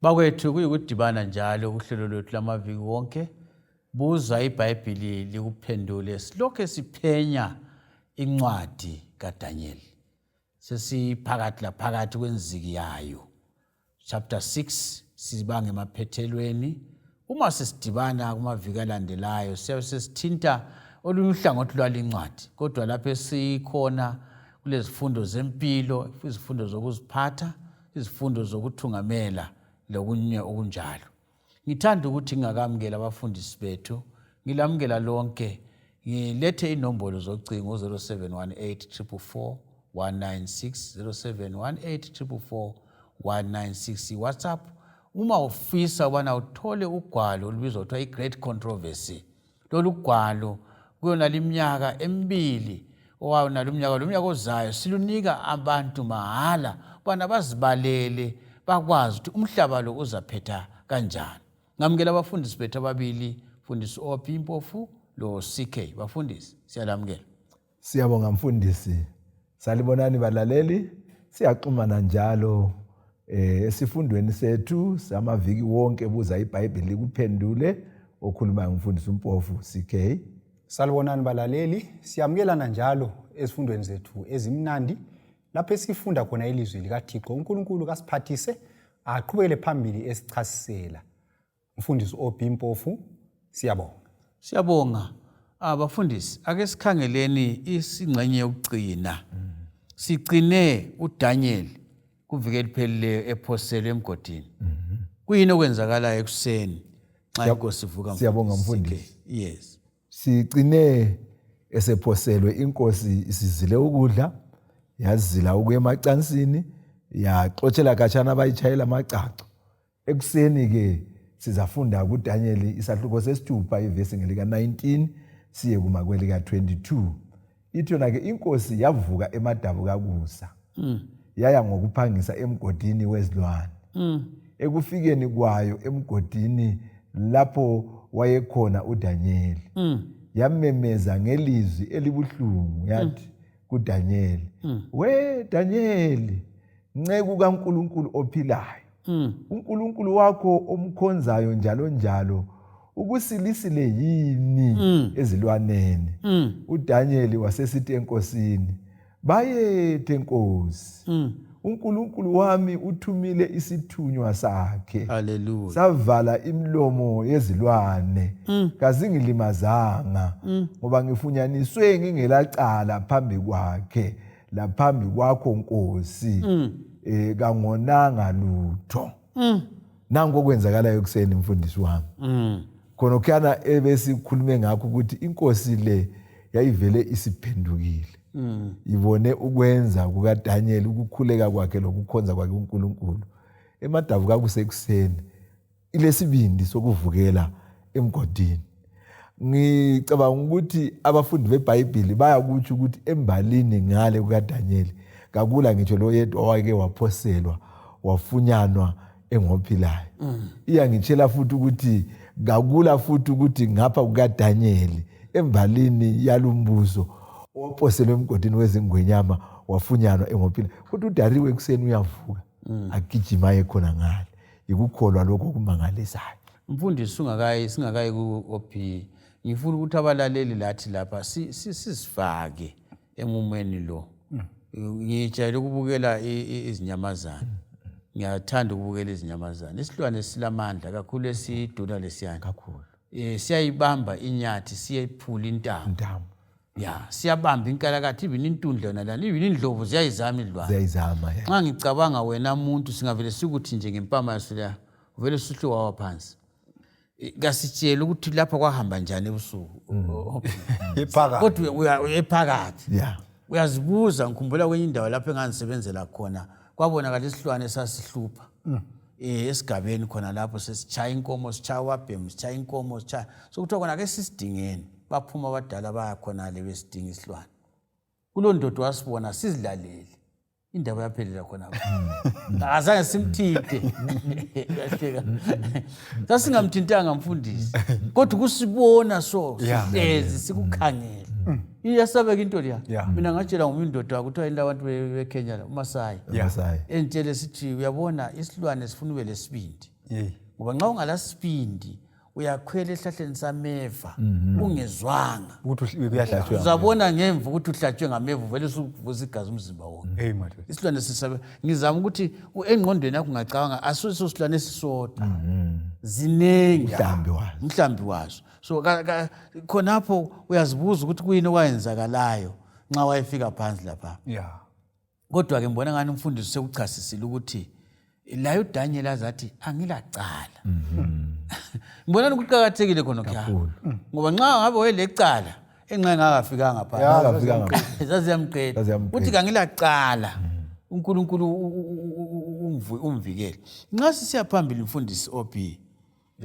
Bakwethu kuyikudibana njalo kuhlelo lwethu lamaviki wonke buza iBhayibheli likuphendule silokho siphenya incwadi kaDaniel. Sesiphakathi laphakathi kwenziki yayo. Chapter 6 sibanga emaphethelweni. Uma sesidibana kumaviki alandelayo siyabe sesithinta olunye uhlangothi lwalincwadi. Kodwa lapho esikhona kulezifundo zempilo, izifundo zokuziphatha, izifundo zokuthungamela lokunye okunjalo. Ngithanda ukuthi ngingakamukela abafundisi bethu, ngilamukela lonke, ngilethe inombolo zocingo 0718 196 0718 WhatsApp. Uma ufisa ubana uthole ugwalo olubizwa kuthiwa i-Great Controversy. Lolu gwalo kuyona liminyaka emibili owawona lomnyaka ozayo silunika abantu mahala bana bazibalele bakwazi ukuthi umhlaba lo uzaphetha kanjani. Ngamukela abafundisi bethu ababili, mfundisi OP Mpofu lo CK. Bafundisi siyalamukela. Siyabonga mfundisi. Salibonani balaleli, siyaxhumana njalo esifundweni sethu samaviki wonke buza iBhayibheli likuphendule okhuluma ngumfundisi uMpofu CK. Salibonani balaleli, siyamukelana njalo esifundweni zethu ezimnandi lapho esifunda khona ilizwi likaThixo uNkulunkulu kasiphathise aqhubekele phambili esichasisela. Mfundisi OP Mpofu, siyabonga. Siyabonga. Abafundisi, ake sikhangeleni isingxenye yokugcina. Sigcine uDaniel kuvike liphelele ephoselwe emgodini. Kuyini okwenzakala ekuseni xa inkosi ivuka? Siyabonga mfundisi. Yes. Sigcine esephoselwe, inkosi isizile ukudla, yazila ukuya emacansini, yaxothela khatshana abayitshayela amacaco. Ekuseni ke sizafunda kuDaniel isahluko sesithupha ivesi ngelika 19 siye kuma kwelika 22. Ithi yona ke inkosi yavuka emadabukakusa. Yaya ngokuphangisa emgodini wezilwane. Ekufikeni kwayo emgodini lapho wayekhona uDaniel. Yamemeza ngelizwi elibuhlungu yathi kuDaniel, "We Daniel, nceku kaNkulunkulu ophilayo. uNkulunkulu wakho omkhonzayo njalo njalo ukusilisile yini ezilwaneni?" uDaniel wasesithi enkosini, "Bayethe Nkosi, uNkulunkulu wami uthumile isithunywa sakhe. Hallelujah. Savala imilomo yezilwane, kazingilimazanga, ngoba ngifunyaniswe ngingelacala phambi kwakhe laphambi kwakho Nkosi, kangonanga lutho." Nanku okwenzakalayo ekuseni mfundisi wami. Khonokana ebesikhulume ngakho ukuthi inkosi le yayivele isiphendukile. Ibone ukwenza kukaDaniel, ukukhuleka kwakhe lokukhonza kwakhe uNkulunkulu. Emadabuka kusekuseni ilesibindi sokuvukela emgodini. Ngicabanga ukuthi abafundi beBhayibheli bayakutsho ukuthi embalini ngale kukaDaniel kakula ngitsho lo yedwa owake waphoselwa wafunyanwa engophilayo. Iyangitshela futhi ukuthi kakula futhi ukuthi ngapha kukaDaniel embalini yalumbuzo ophoselwe emgodini wezingwenyama wafunyanwa engophilayo. Kodwa uDariwe ekuseni uyavuka agijima ekhona ngale. Ikukholwa lokho okumangalisayo. Mfundisi singakayi ku-OP, ngifuna ukuthi abalaleli lathi lapha sisifake emumweni lo. Ngijayele ukubukela izinyamazana. Ngiyathanda ukubukela izinyamazana. Isilwane silamandla kakhulu esiduna lesiyana. Kakhulu. Siyayibamba inyathi, siyephula intamo. Ya, siyabamba inkalakatha, ibini intundla yona lana, ibini indlovu ziyayizama idlwane. Ziyayizama ya. Nxa ngicabanga wena umuntu singavele sikuthi nje ngempama yasula, uvele suhlu wawa phansi. Ngasitshela ukuthi lapha kwahamba njani ebusuku. Ephakathi. Kodwa ephakathi. Yeah. Uyazibuza, ngikhumbula kwenye indawo lapho enganisebenzela khona, kwabonakala isihlwane esasihlupha. Esigabeni khona lapho sesichaya inkomo, sichaya wabhemu, sichaya inkomo, sichaya. So kuthiwa khona ke sisidingeni, baphuma abadala baya khona le besidinga isihlwane. Kulo ndodo wasibona sizilaleli. Indaba yaphelela khona. Azange simthinte. Yahleka. Sasingamthintanga mfundisi. Kodwa kusibona so, sihlezi sikukhangela. iyasabeka into leya Yeah. mina ngatshela ngumndoda kuthiwa yini abantu beKenya uMasai Masai. entshele sithi uyabona isilwane sifuna ube lesibindi Yeah. ngoba nxa ungalasibindi uyakhwela ehlahleni sameva ungezwanga ukuthi kuyahlatshwa uzabona ngemva ukuthi uhlatshwe ngameva vele usuvuza igazi umzimba wonke hey madoda isilwane sisabe ngizama ukuthi engqondweni yakho ungacabanga asuso silwane esisodwa ziningi mhlambi wazo so khonapho uyazibuza ukuthi kuyini okwayenzakalayo nxa wayefika phansi lapha yeah kodwa ke ngibona ngani umfundisi sekuchasisile ukuthi la uDaniel azathi angilacala ngibona ukuqhakathekile khona kho ngoba nxa ngabe welecala enxa ngakafikanga phansi zaziyamqeda uthi kangilacala uNkulunkulu umvikele nxa sisiya phambili umfundisi OP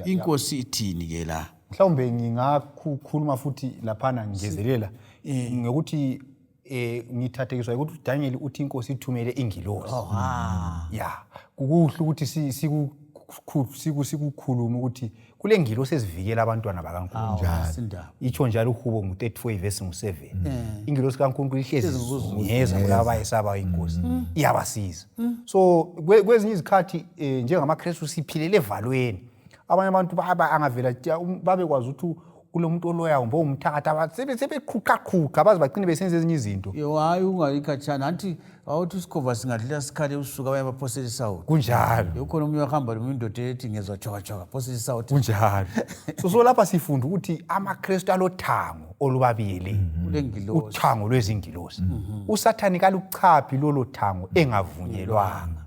inkosi ithini ke la mhlawumbe ngingakhuluma futhi laphana ngezelela ngokuthi ngithathekiswa ukuthi uDaniel uthi inkosi ithumele ingilosi yeah kukuhle ukuthi sikukhuluma ukuthi kule ngilosi esivikela abantwana bakaNkulunkulu itsho njalo uHubo ngu34 verse ngu7 ingilosi kaNkulunkulu ihlezi izungeza kulabo abayesaba inkosi iyabasiza so kwezinye izikhathi njengamaKristu siphilele evalweni abanye abantu angavela babekwazi ukuthi kulo muntu oloya umbo umthatha sebeqhuqaqhuqa baze bagcine besenza ezinye izinto hayi ungayikhatshana anti awuthi isikhova singadlula sikhale usuka bayabaphosela isawuthi kunjalo ukhona umunye wahamba nomundoda ethi ngezwa choka phosela isawuthi kunjalo so lapha sifunda ukuthi amaKristu alothango olubabili uthango lwezingilosi uSathani kaluchaphi lolo thango engavunyelwanga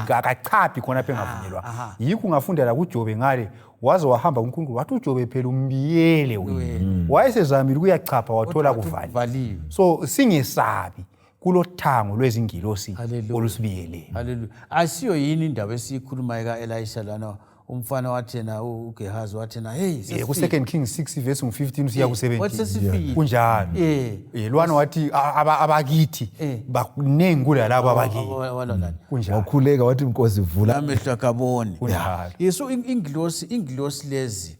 akachapi khona pengavunyelwa yikho ungafundela kuJobe ngale waze wahamba uNkulunkulu wathi uJobe phela umbiyele wena wayesezamile ukuyachapha wathola kuvaliwe so singesabi kulothango lwezingilosi olusibiyele haleluya asiyo yini indaba esiyikhuluma kaElisha lana umfana wathena uGehazi wathena hey ku 2 Kings 6 verse 15 siya ku 17 kunjalo lwana wathi abakithi banengula labo abakithi kunjalo wakhuleka wathi inkosi vula amehlo akabone yeso ingilosi lezi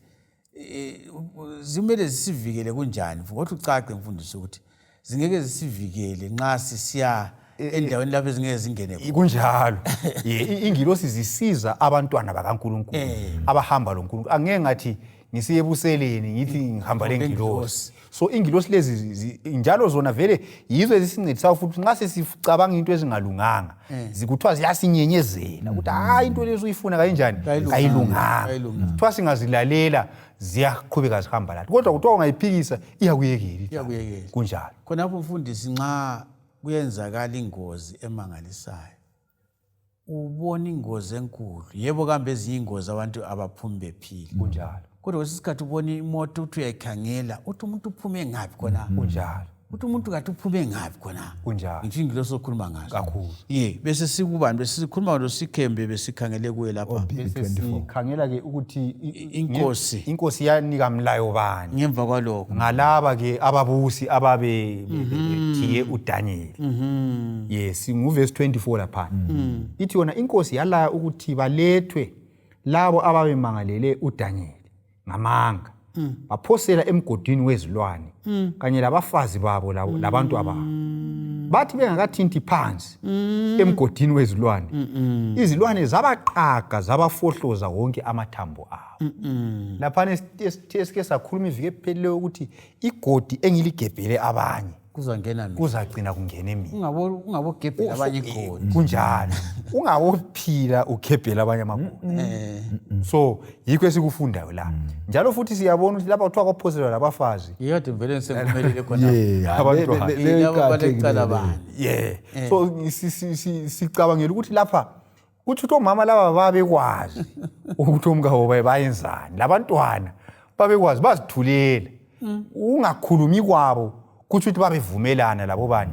zimele zisivikele kunjani futhi ucace mfundisi ukuthi zingeke zisivikele nxa sisiya endaweni lapho ezingeke zingene kunjalo ingilosi zisiza abantwana bakaNkulunkulu abahamba loNkulunkulu angeke ngathi ngisiye ebuseleni ngithi ngihamba lengilosi so ingilosi lezi njalo zona vele yizo ezisincedisa futhi nxa sesicabanga into ezingalunganga zikuthiwa ziyasinyenyezela ukuthi hayi into lezi uyifuna kanjani ayilunganga kuthiwa singazilalela ziyaqhubeka zihamba lathi kodwa kuthiwa ungayiphikisa iyakuyekela kunjalo khonapho mfundisi nxa kuyenzakala ingozi emangalisayo ubona ingozi enkulu yebo kambe ezinye ingozi abantu abaphumi bephila kunjalo kodwa kwesikhathi ubona imoto uthi uyayikhangela uthi umuntu uphume ngaphi khona kunjalo uthi umuntu kathi uphume ngaphi khona kunjalo ngithi ingilosi okhuluma ngazo kakhulu bese sikubani besikhuluma loSikhembe besikhangele kuye lapha bese sikhangela ke ukuthi inkosi yanika umlayo bani ngemva kwalokho ngalaba ke ababusi ababe thiye uDaniel yes nguverse 24 lapha ithi yona inkosi yalaya ukuthi balethwe labo ababemangalele uDaniel ngamanga baphosela emgodini wezilwane kanye labafazi babo labantu ababo bathi bengakathinti phansi emgodini wezilwane izilwane zabaqhaga zabafohloza wonke amathambo abo lapha esike sakhuluma ivike ephelileyo ukuthi igodi engiligebhele abanye kuzagcina kungena mina ungabogebhela abanye igodi kunjalo ungabophila ugebhela abanye amagodi so yikho esikufundayo la njalo futhi siyabona ukuthi lapha kuthiwa kwaphoselwa labafazi yikade vele ngisemvumelele khona abantwana so sicabangela ukuthi lapha kuthi omama laba babekwazi ukuthi omkabo bayenzani labantwana babekwazi bazithulela ungakhulumi kwabo kuthi babevumelana labo bani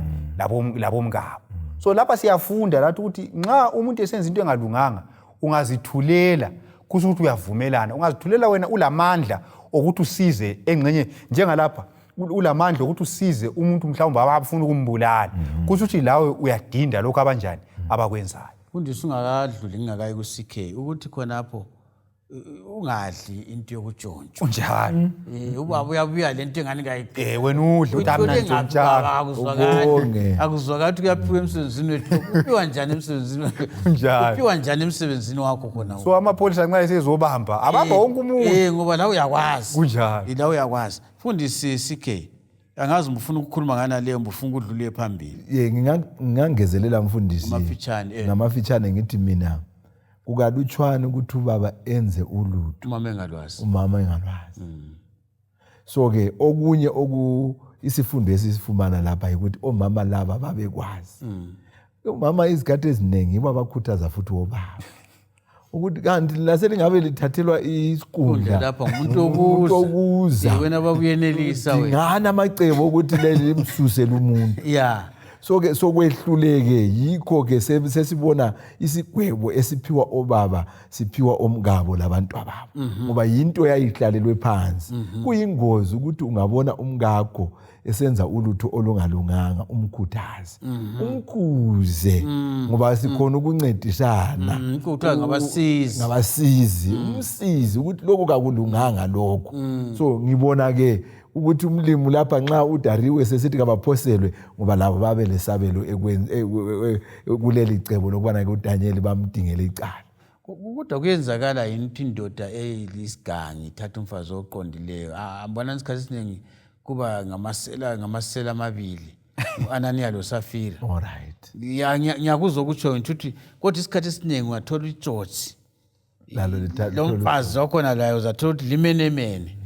labo mkabo so lapha siyafunda lathi ukuthi nxa umuntu esenza into engalunganga ungazithulela kuthi uyavumelana ungazithulela wena ulamandla ukuthi usize engcenye njengalapha ulamandla ukuthi usize umuntu mhlawumbe abafuna ukumbulala kuthi lawe uyadinda lokho abanjani abakwenzayo fundisa ungakadluli ngingakayi kuCK ukuthi khonapho ungadli into yokutshontshwa Unjani? ubaba uyabuya lento engani kayiqe Wena udle uthi amna ntshontsha. akuzwakala kuyaphiwa emsebenzini wethu uphiwa njani emsebenzini Unjani? uphiwa njani emsebenzini wakho khona So amapholisa nxa esezobamba abamba wonke umuntu. ngoba la uyakwazi Kunjani? la uyakwazi fundisi CK angazi ufuna ukukhuluma ngana leyo ufuna ukudlule phambili ngingangezelela mfundisi Ngamafitshane, ngamafitshane ngithi mina kukalutshwane ukuthi ubaba enze ulutho umama engalwazi umama engalwazi. So ke okunye isifundo esisifumana lapha ukuthi omama laba babekwazi. Umama izikhathi eziningi babakhuthaza futhi obaba ukuthi kanti laselingabe lithathelwa isikundla lapha umuntu okuza wena babuyenelisa wena ngana amacebo ukuthi leli limsusela umuntu. So kwehluleke yikho ke sesibona isigwebo esiphiwa obaba siphiwa omngabo labantu ababo ngoba yinto yayihlalelwe phansi. Kuyingozi ukuthi ungabona umngakho esenza ulutho olungalunganga umkhuthaze umkhuze ngoba sikhona ukuncedisana ukuthiwa ngabasizi umsizi ukuthi lokho kakulunganga lokho. So ngibona ke ukuthi umlimi lapha nxa uDariwe sesithi kabaphoselwe ngoba labo babe lesabelo kuleli cebo lokubana ke uDaniel bamdingele icala. Kodwa kuyenzakala yini indoda eyisigangi ithatha umfazi oqondileyo ambona isikhathi esiningi kuba ngamasela amabili uAnaniya loSafira. Alright. Ngiyakuzwa ukutsho ukuthi kodwa isikhathi esiningi ungathola itsotsi lo mfazi wakhona layo uzathola ukuthi limenemene.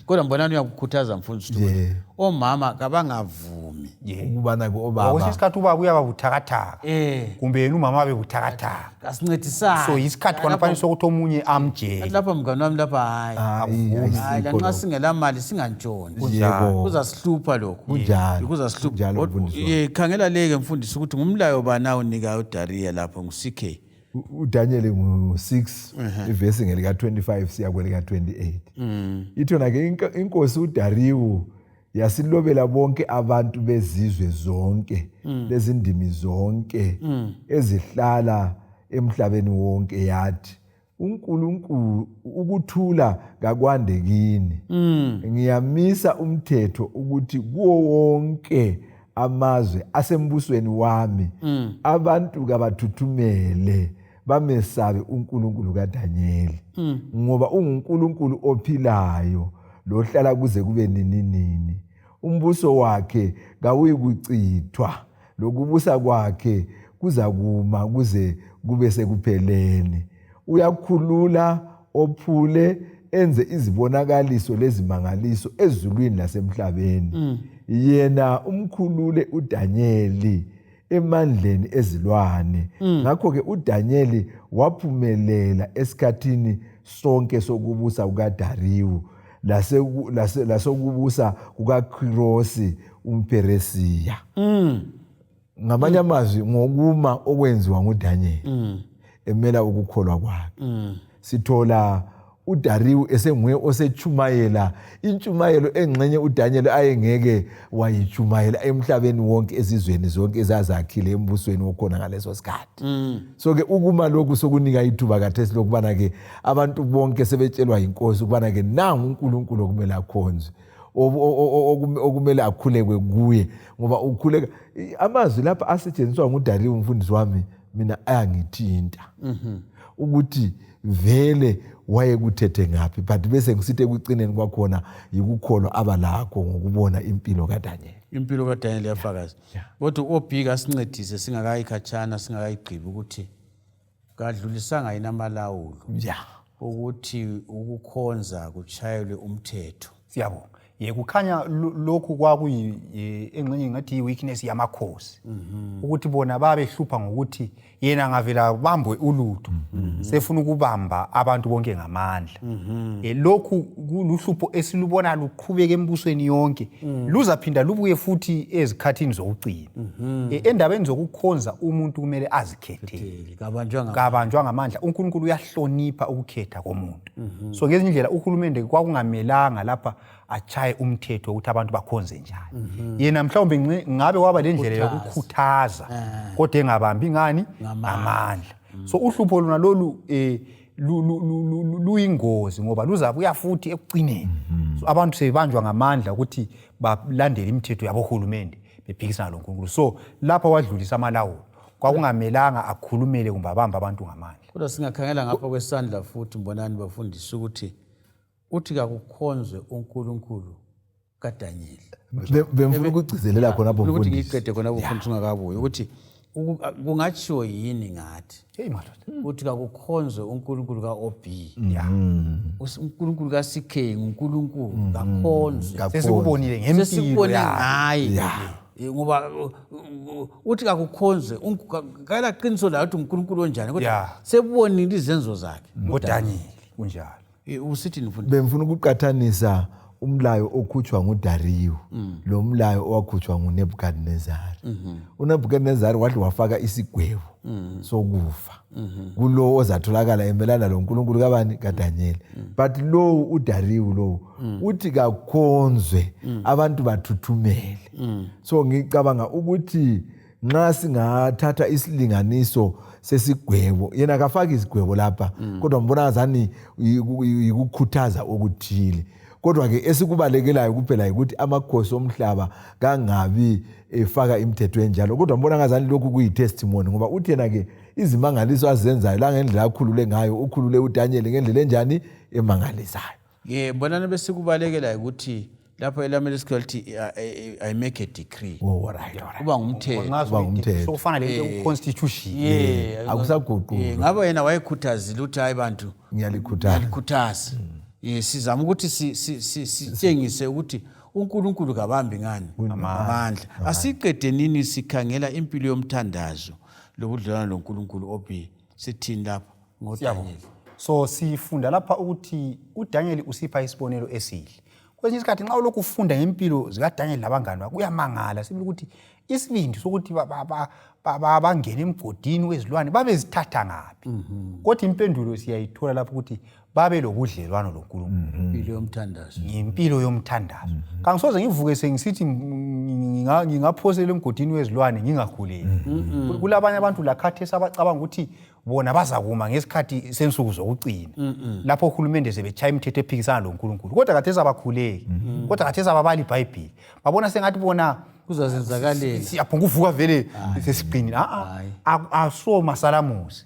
Kodwa mbonani uyakukhuthaza mfundisi ukuthi omama kabangavumi ukubana ke obaba ngokusisikhathi ubaba uyaba buthakathaka kumbe yena umama abe buthakathaka asincedisana. So isikhathi khona fanele sokuthi omunye amjele lapha mngani wami lapha hayi lanxa singela mali singantshoni kuzasihlupha lokho kuzasihlupha. Khangela leke mfundisi ukuthi ngumlayo bana unika uDariya lapha nguCK uDaniel ngu6 ivesi ngelika 25 siya kwelika 28. Ithona ke inkosi uDariyu yasilobela bonke abantu bezizwe zonke lezindimi zonke ezihlala emhlabeni wonke yathi uNkulunkulu ukuthula kakwande kini. Ngiyamisa umthetho ukuthi kuwo wonke amazwe asembusweni wami abantu kabathuthumele bamesabe uNkulunkulu kaDanieli ngoba unguNkulunkulu ophilayo lohlala kuze kube nini. Umbuso wakhe kawuyikuchithwa lokubusa kwakhe kuzakuma kuze kube sekupheleni. Uyakhulula ophule enze izibonakaliso lezimangaliso ezulwini lasemhlabeni. Yena umkhulule uDanieli emandleni ezilwane. Ngakho ke uDanieli waphumelela esikhathini sonke sokubusa kukaDariyu lasokubusa kukaKhirosi umPeresiya. Ngamanye amazwi ngokuma okwenziwa nguDanieli emela ukukholwa kwakhe. Sithola uDariyu esenguye osechumayela inchumayelo engxenye uDaniel ayengeke wayichumayela emhlabeni wonke ezizweni zonke ezazakhile embusweni okhona ngaleso sikhathi. So ke ukuma lokhu sokunika ithuba kathesi lokubana ke abantu bonke sebetshelwa inkosi ukubana ke nangu uNkulunkulu okumele akhonzwe okumele akhulekwe kuye ngoba ukhuleka amazwi lapha asetshenziswa nguDariyu umfundisi wami mina ayangithinta ukuthi vele wayekuthethe ngaphi but bese ngisithi ekucineni kwakhona yikukholwa abalakho ngokubona impilo kaDaniel yafakaza. Kodwa obhika sincedise singakayikhatshana singakayigqibi ukuthi kadlulisanga yina amalawulo ukuthi ukukhonza kuchayelwe umthetho. Siyabonga. Kukhanya lokhu kwakuyi engxenye ngathi iweakness yamakhosi ukuthi bona babehlupha ngokuthi yena ngavela bambwe ulutho sefuna ukubamba abantu bonke ngamandla. Lokhu kuluhlupho esilubona luqhubeka embusweni yonke luzaphinda lubuye futhi ezikhathini zokucina. Endabeni zokukhonza umuntu kumele azikhethele kabanjwa ngamandla. uNkulunkulu uyahlonipha ukukhetha komuntu. So ngezindlela uhulumende kwakungamelanga lapha achaye umthetho ukuthi abantu bakhonze njani. Yena mhlawumbe ngabe waba lendlela yokukhuthaza kodwa engabambi ngani amandla. So uhlupho lona lolu luyingozi ngoba luzabuya futhi ekugcineni. So abantu sebanjwa ngamandla ukuthi balandele imithetho yabohulumende bephikisana loNkulunkulu. So lapha wadlulisa amalawulo kwakungamelanga akhulumele kumbe abamba abantu ngamandla. Kodwa singakhangela ngapha kwesandla futhi mbonani bafundisa ukuthi uthi kakukhonzwe uNkulunkulu kaDanyeli. Bemfuna ukugcizelela khona lapho ukuthi mfundisi. ngiqede khona ukufundisa ungakabuyi ukuthi kungatshiwo yini ngathi Hey madoda. uthi kakukhonzwe uNkulunkulu kaOB. uNkulunkulu kaCK uNkulunkulu kakhonzwe. Sesikubonile ngempilo Sesikubone yakhe. ngaye. Ngoba uthi kakukhonzwe ngala qiniso la uthi uNkulunkulu onjani kodwa sebonile izenzo zakhe. ngoDanyeli kunjalo. Usithi nifundisa. Bemfuna ukuqathanisa umlayo okhutshwa nguDariyu lo mlayo owakhutshwa nguNebukadnezar. uNebukadnezar wathi wafaka isigwebo sokufa kulo ozatholakala emelana loNkulunkulu kabani kaDanyeli. But lo uDariyu lo uthi kakhonzwe abantu bathuthumele. So ngicabanga ukuthi nxa singathatha isilinganiso sesigwebo yena akafaki isigwebo lapha kodwa mbona ngazani ukukhuthaza okuthile. Kodwa ke esikubalekelayo kuphela ukuthi amakhosi omhlaba kangabi efaka imithetho enjalo. Kodwa mbona ngazani lokhu kuyitestimony ngoba uthi yena ke izimangaliso azenzayo la ngendlela akhulule ngayo ukhulule uDanyeli ngendlela enjani emangalisayo. Mbonana besikubalekela ukuthi lapho elamele security I make a decree. Right. Kuba ngumthetho. ngumthetho. So kufana le constitution. Akusaguquki. Ngabe yena wayekhuthazile ukuthi hayi bantu ngiyalikhuthaza. Sizama ukuthi sitshengise ukuthi uNkulunkulu kabambi ngani amandla. Asiqede nini sikhangela impilo yomthandazo lobudlelwano loNkulunkulu obi sithini lapha ngoDanyeli. So sifunda lapha ukuthi uDanyeli usipha isibonelo esihle. Kwesinye isikhathi nxa ulokhu ufunda ngempilo zikaDanyeli labangani bakhe uyamangala sibili ukuthi isibindi sokuthi bangene emgodini wezilwane babezithatha ngaphi. Kodwa impendulo siyayithola lapho ukuthi babe lobudlelwano loNkulunkulu. Impilo yomthandazo. Impilo yomthandazo. Kangisoze ngivuke sengisithi ngingaphosela emgodini wezilwane ngingakhuleki. Kulabanye abantu lakhathesi abacabanga ukuthi bona bazakuma ngesikhathi sensuku zokucina. Lapho uhulumende sebetshaya imithetho ephikisana loNkulunkulu. Kodwa khathesi abakhuleki. Kodwa khathesi ababali iBhayibheli. Babona sengathi bona kuzazenzakalela. Siyaphunga uvuka vele sesiqinile. Aso masalamusi.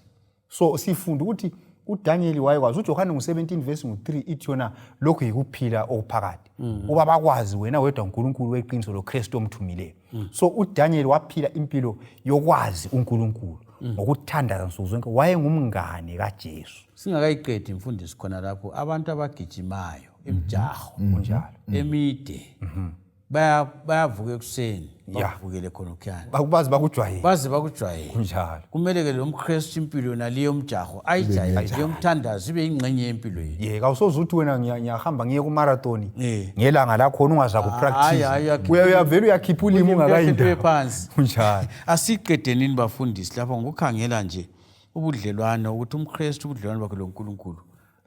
So sifunda ukuthi uDanyeli wayekwazi uJohane 17:3 ithi yona lokhu yikuphila okuphakade. Uba bakwazi wena wedwa uNkulunkulu weqiniso loKristu omthumileyo. So uDanyeli waphila impilo yokwazi uNkulunkulu ngokuthandaza nsuku zonke wayengumngane kaJesu. Singakayiqedi imfundiso khona lapho abantu abagijimayo emjaho kunjalo emide bayavuka ekuseni bavukele khona okhuyana bakubazi bakujwayele baze bakujwayele kunjalo. Kumele ke lo mKristu impilo yona leyo mjaho ayijayele yomthandazo ibe ingxenye yempilo yethu. Kawusoze uthi wena ngiyahamba ngiye ku marathon ngelanga lakho ungaza ku practice uyavela uyakhipha ulimi ungakayinda phansi kunjalo. Asiqede nini bafundisi lapho ngokukhangela nje ubudlelwano ukuthi umKristu ubudlelwano bakhe loNkulunkulu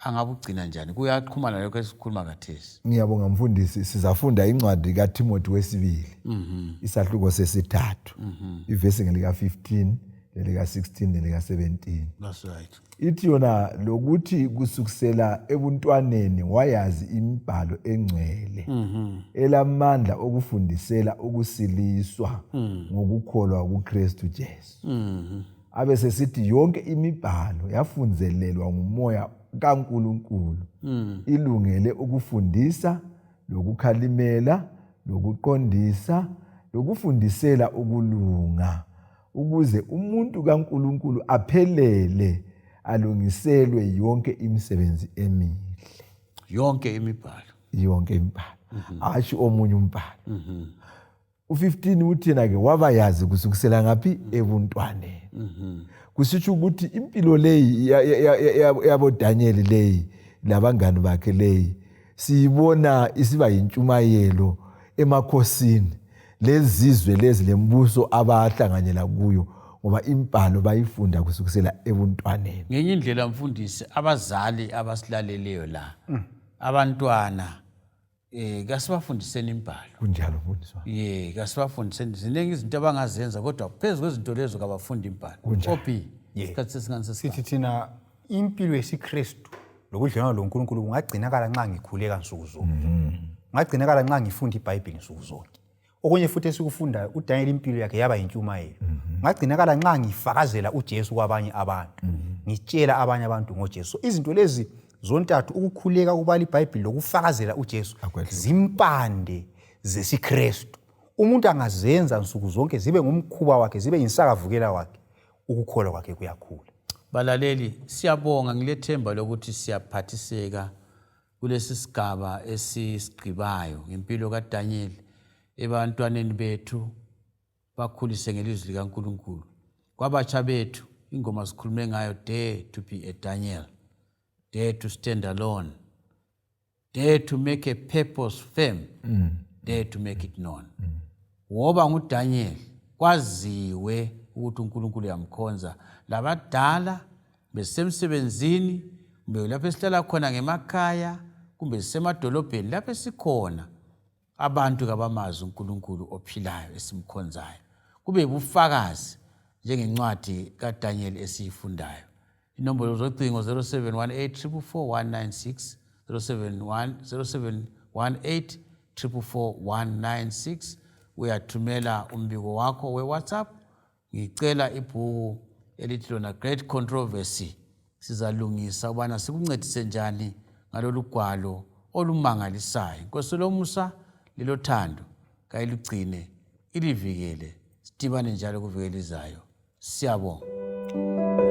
angabugcina njani kuyaqhumana lokho esikhuluma kathesi. Ngiyabonga mfundisi sizafunda incwadi kaTimothy wesibili isahluko sesithathu ivesi ngelika 15 lelika 16 nelika 17. That's right. Ithi yona lokuthi kusukisela ebuntwaneni wayazi imibhalo engcwele elamandla okufundisela ukusiliswa ngokukholwa kuKristu Jesu. Abe sesithi yonke imibhalo yafunzelelwa ngumoya kaNkulunkulu ilungele ukufundisa lokukhalimela lokuqondisa lokufundisela ukulunga ukuze umuntu kaNkulunkulu aphelele alungiselwe yonke imisebenzi emihle. Yonke imibhalo ashi omunye umbhalo. U15 uthi yena ke wabayazi kusukisela ngapi ebuntwaneni. Kusitsho ukuthi impilo leyi yabo Danyeli leyi labangani bakhe leyi siyibona isiba yintshumayelo emakhosini lezizwe lezi lembuso abahlanganyela kuyo ngoba impalo bayifunda kusukisela ebuntwaneni. Ngenye indlela mfundisi abazali abasilaleleyo la abantwana kasibafundiseni imbalo kunjalo mfundisi. kasibafundiseni ziningi izinto abangazenza kodwa phezulu kwezinto lezo kabafundi imbalo. Opi isikhathi sesingani Sithi thina impilo yesiKristu lobudlelwano loNkulunkulu kungagcinakala nxa ngikhuleka nsuku zonke. Kungagcinakala nxa ngifunda iBhayibheli nsuku zonke. Okunye futhi esikufundayo uDaniel impilo yakhe yaba yintshumayelo. Kungagcinakala nxa ngifakazela uJesu kwabanye abantu. Ngitshela abanye abantu ngoJesu. Izinto lezi zontathu, ukukhuleka ukubala iBhayibheli lokufakazela uJesu, zimpande zesiKristu. Umuntu angazenza nsuku zonke zibe ngumkhuba wakhe, zibe yinsakavukela wakhe, ukukholwa kwakhe kuyakhula. Balaleli, siyabonga ngilethemba lokuthi siyaphathiseka kulesi sigaba esisigqibayo ngempilo kaDaniel. Ebantwaneni bethu bakhulise ngelizwi likaNkulunkulu. Kwabatsha bethu ingoma sikhulume ngayo, dare to be a Daniel, dare to stand alone, dare to make a purpose firm, dare to make it known. Woba nguDaniel, kwaziwe ukuthi uNkulunkulu yamkhonza. Labadala besemsebenzini, kumbe lapho esihlala khona ngemakhaya, kumbe sisemadolobheni lapho esikhona, abantu kabamazi uNkulunkulu ophilayo esimkhonzayo. Kube ubufakazi njengencwadi kaDaniel esiyifundayo. Inombolo zocingo 0718 44196, 0718 44196. Uyathumela umbiko wakho we-WhatsApp. Ngicela ibhuku elithi lona Great Controversy. Sizalungisa ubana sikuncedise njani ngalolu gwalo olumangalisayo. Inkosi lomusa lilothando kayilugcine ilivikele. Sidibane njalo kuvikelizayo. Siyabonga.